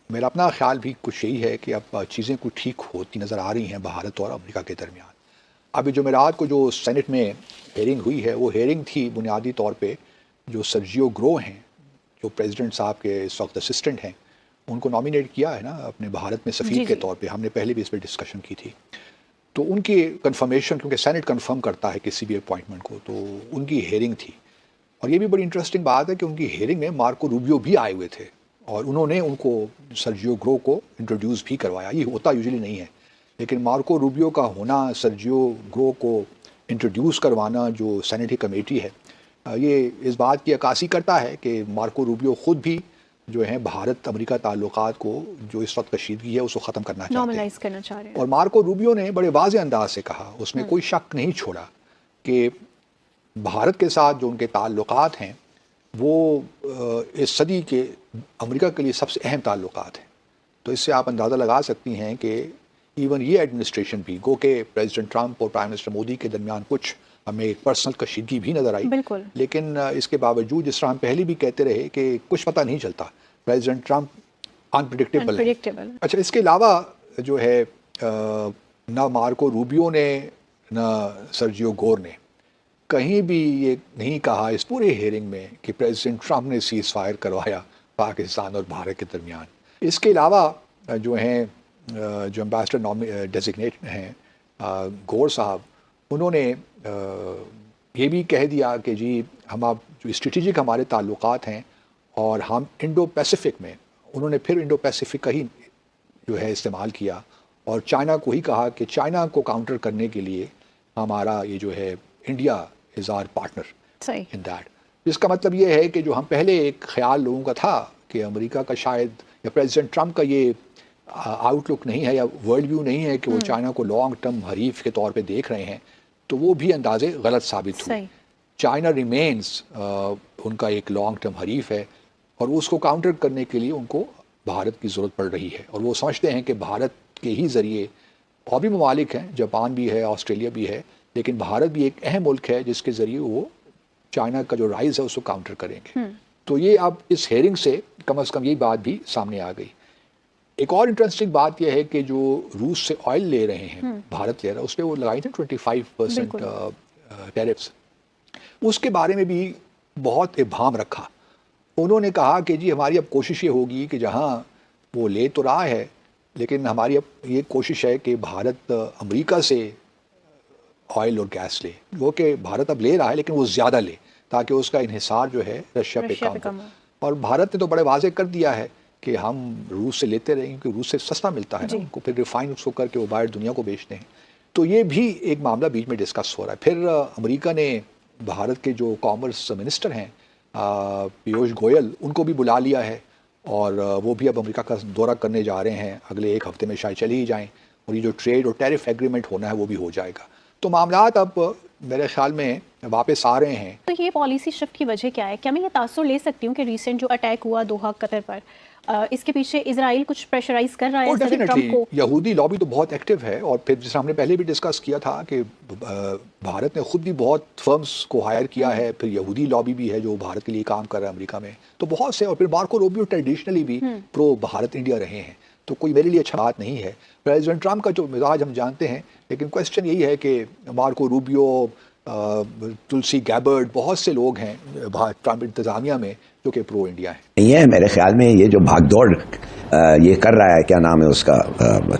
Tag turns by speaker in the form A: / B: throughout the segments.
A: मेरा अपना ख्याल भी कुछ यही है कि अब चीज़ें कुछ ठीक होती नज़र आ रही हैं भारत और अमेरिका के दरमियान। अभी जुमेरात को जो सेनेट में हेयरिंग हुई है, वो हेयरिंग थी बुनियादी तौर पे जो सर्जियो ग्रो हैं, जो प्रेसिडेंट साहब के इस वक्त असिस्टेंट हैं, उनको नॉमिनेट किया है ना अपने भारत में सफ़ीर
B: जी
A: के
B: जी।
A: तौर पे। हमने पहले भी इस पर डिस्कशन की थी। तो उनकी कंफर्मेशन, क्योंकि सेनेट कंफर्म करता है किसी भी अपॉइंटमेंट को, तो उनकी हेयरिंग थी। और ये भी बड़ी इंटरेस्टिंग बात है कि उनकी हेयरिंग में मार्को रूबियो भी आए हुए थे और उन्होंने उनको सर्जियो ग्रो को इंट्रोड्यूस भी करवाया। ये होता यूजुअली नहीं है, लेकिन मार्को रूबियो का होना, सर्जियो ग्रो को इंट्रोड्यूस करवाना जो सेनेटरी कमेटी है, ये इस बात की अक्कासी करता है कि मार्को रूबियो ख़ुद भी जो है भारत अमेरिका ताल्लुकात को, जो इस वक्त कशीदगी है, उसको ख़त्म करना चाहते हैं,
B: नॉर्मलाइज करना चाह रहे हैं।
A: और मार्को रूबियो ने बड़े वाज़ेह अंदाज से कहा, उसमें कोई शक नहीं छोड़ा कि भारत के साथ जो उनके ताल्लुकात हैं वो इस सदी के अमेरिका के लिए सबसे अहम ताल्लुकात हैं। तो इससे आप अंदाज़ा लगा सकती हैं कि इवन ये एडमिनिस्ट्रेशन भी, गो के प्रेसिडेंट ट्रंप और प्राइम मिनिस्टर मोदी के दरमियान कुछ हमें एक पर्सनल कशीदगी भी नज़र आई,
B: बिल्कुल।
A: लेकिन इसके बावजूद, जिस तरह हम पहले भी कहते रहे कि कुछ पता नहीं चलता, प्रेसिडेंट ट्रंप अनप्रिडिक्टेबल है। अच्छा, इसके अलावा जो है ना मार्को रूबियो ने ना सर्जियो गोर ने कहीं भी ये नहीं कहा इस पूरे हेयरिंग में कि प्रेसिडेंट ट्रंप ने सीज फायर करवाया पाकिस्तान और भारत के दरमियान। इसके अलावा जो हैं जो एम्बेसडर डेजिग्नेट हैं गोर साहब, उन्होंने ये भी कह दिया कि जी हम आप जो स्ट्रेटेजिक हमारे ताल्लुकात हैं और हम इंडो पैसिफिक में, उन्होंने फिर इंडो पैसिफिक का ही जो है इस्तेमाल किया और चाइना को ही कहा कि चाइना को काउंटर करने के लिए हमारा ये जो है India is our partner in that. जिसका मतलब ये है कि जो हम पहले एक ख्याल लोगों का था कि अमेरिका का शायद या प्रेसिडेंट ट्रंप का ये आउटलुक नहीं है या वर्ल्ड व्यू नहीं है कि वो चाइना को लॉन्ग टर्म हरीफ के तौर पे देख रहे हैं, तो वो भी अंदाजे गलत साबित हुए। चाइना रिमेन्स उनका एक लॉन्ग टर्म हरीफ है और उसको काउंटर करने के लिए उनको भारत की ज़रूरत पड़ रही है और वो समझते हैं कि भारत के ही ज़रिए, और भी ममालिक हैं, जापान भी है, ऑस्ट्रेलिया भी है, लेकिन भारत भी एक अहम मुल्क है जिसके ज़रिए वो चाइना का जो राइज है उसको काउंटर करेंगे। तो ये अब इस हेयरिंग से कम यही बात भी सामने आ गई। एक और इंटरेस्टिंग बात यह है कि जो रूस से ऑयल ले रहे हैं, भारत ले रहा है, उस पर वो लगाई थी 25% टैरिफ्स। उसके बारे में भी बहुत इब्हाम रखा। उन्होंने कहा कि जी हमारी अब कोशिश ये होगी कि जहाँ वो ले तो रहा है, लेकिन हमारी अब ये कोशिश है कि भारत अमेरिका से ऑयल और गैस ले, वो कि भारत अब ले रहा है लेकिन वो ज़्यादा ले ताकि उसका इन्हिसार जो है रशिया पे कम हो। और भारत ने तो बड़े वाजे कर दिया है कि हम रूस से लेते रहेंगे क्योंकि रूस से सस्ता मिलता है ना उनको, फिर रिफाइन उसको करके वो बाहर दुनिया को बेचते हैं। तो ये भी एक मामला बीच में डिस्कस हो रहा है। फिर अमेरिका ने भारत के जो कॉमर्स मिनिस्टर हैं पीयूष गोयल, उनको भी बुला लिया है और वो भी अब अमेरिका का दौरा करने जा रहे हैं, अगले एक हफ्ते में शायद चले ही जाएँ, और ये जो ट्रेड और टैरिफ एग्रीमेंट होना है वो भी हो जाएगा। तो मामलात अब मेरे ख्याल में वापस आ रहे हैं।
B: तो ये पॉलिसी शिफ्ट की वजह क्या है? क्या मैं ये तासुर ले सकती हूँ कि रिसेंट जो अटैक हुआ दोहा कतर पर, इसके पीछे इजराइल कुछ प्रेशराइज कर रहा है ट्रंप को?
A: यहूदी लॉबी तो बहुत एक्टिव है और फिर जैसे हमने पहले भी डिस्कस किया था कि भारत ने खुद भी बहुत फर्म्स को हायर किया है, फिर यहूदी लॉबी भी है जो भारत के लिए काम कर रहा है अमेरिका में, तो बहुत से। और फिर मार्को रूबियो ट्रेडिशनली भी प्रो भारत इंडिया रहे हैं, तो कोई मेरे लिए अच्छा बात नहीं है। प्रेसिडेंट ट्रंप का जो मिजाज हम जानते हैं, लेकिन क्वेश्चन यही है कि मार्को रूबियो, तुलसी गैबर्ड, बहुत से लोग हैं ट्रंप इंतजामिया में जो कि प्रो इंडिया है।
C: ये मेरे ख्याल में ये जो भागदौड़ ये कर रहा है, क्या नाम है उसका,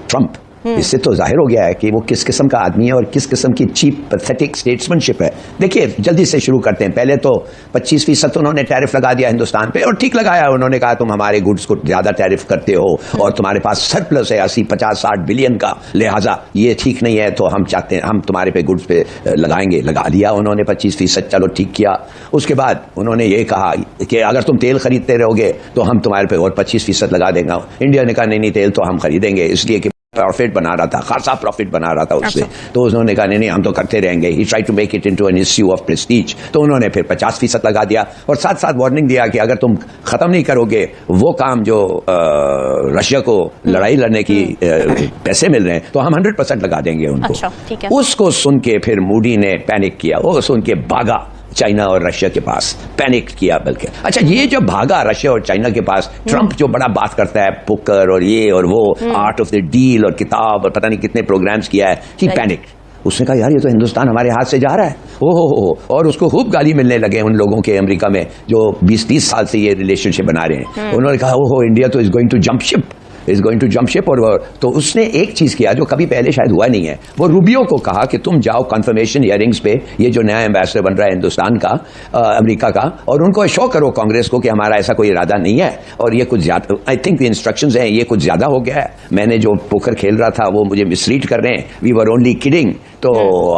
C: ट्रंप, इससे तो जाहिर हो गया है कि वो किस किस्म का आदमी है और किस किस्म की चीप पैथेटिक स्टेट्समैनशिप है। देखिए जल्दी से शुरू करते हैं। पहले तो 25% उन्होंने टैरिफ लगा दिया हिंदुस्तान पे, और ठीक लगाया। उन्होंने कहा तुम हमारे गुड्स को ज्यादा टैरिफ करते हो और तुम्हारे पास सरप्लस है 80-50-60 बिलियन का, लिहाजा ये ठीक नहीं है, तो हम चाहते हैं हम तुम्हारे पे गुड्स पे लगाएंगे। लगा दिया उन्होंने 25%, चलो ठीक किया। उसके बाद उन्होंने ये कहा कि अगर तुम तेल खरीदते रहोगे तो हम तुम्हारे पे और 25% लगा देंगे। इंडिया ने कहा नहीं तेल तो हम खरीदेंगे, इसलिए कि प्रॉफिट बना रहा था, खासा प्रॉफिट बना रहा था उससे। तो उन्होंने कहा नहीं हम तो करते रहेंगे। He try to make it into an issue of prestige. तो उन्होंने फिर 50% लगा दिया और साथ साथ वार्निंग दिया कि अगर तुम खत्म नहीं करोगे वो काम जो रशिया को लड़ाई लड़ने की पैसे मिल रहे हैं, तो हम 100% लगा देंगे उनको।
B: अच्छा, ठीक है।
C: उसको सुन के फिर मूडी ने पैनिक किया, वो सुन के भागा चाइना और रशिया के पास, पैनिक किया बल्कि। अच्छा, ये जब भागा रशिया और चाइना के पास, ट्रंप जो बड़ा बात करता है पोकर और ये और वो, आर्ट ऑफ द डील और किताब और पता नहीं कितने प्रोग्राम्स किया है, कि पैनिक। उसने कहा यार ये तो हिंदुस्तान हमारे हाथ से जा रहा है, ओहो। और उसको खूब गाली मिलने लगे उन लोगों के अमेरिका में जो 20-30 साल से ये रिलेशनशिप बना रहे हैं। उन्होंने कहा ओहो इंडिया तो is going to jump ship, और तो उसने एक चीज किया जो कभी पहले शायद हुआ नहीं है। वो रूबियो को कहा कि तुम जाओ कन्फर्मेशन हियरिंग्स पे, ये जो नया एम्बेसडर बन रहा है हिंदुस्तान का, अमेरिका का, और उनको शो करो कांग्रेस को कि हमारा ऐसा कोई इरादा नहीं है और ये कुछ ज्यादा, आई थिंक द इंस्ट्रक्शंस हैं, ये कुछ ज्यादा हो गया है, मैंने जो पोकर खेल रहा था वो मुझे मिसरीड कर रहे हैं, वी वर ओनली किडिंग। तो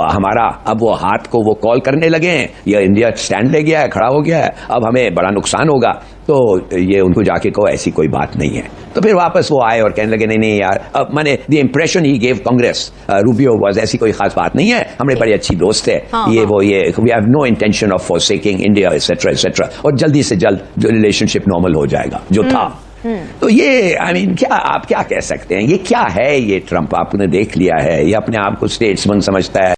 C: हमारा अब वो हाथ को वो कॉल करने लगे हैं, ये इंडिया स्टैंड ले गया है, खड़ा हो गया है, अब हमें बड़ा नुकसान होगा। तो ये उनको जाके कहो ऐसी कोई बात नहीं है। तो फिर वापस वो आए और कहने लगे नहीं यार, अब मैंने the impression he gave Congress Rubio was, ऐसी कोई खास बात नहीं है, हमने बड़ी अच्छी दोस्त है, ये we have no intention of forsaking India etcetera, और जल्दी से जल्द जो रिलेशनशिप नॉर्मल हो जाएगा जो था। तो ये आई मीन क्या आप क्या कह सकते हैं, ये क्या है ये ट्रंप? आपने देख लिया है, ये अपने आप को स्टेट्समैन समझता है।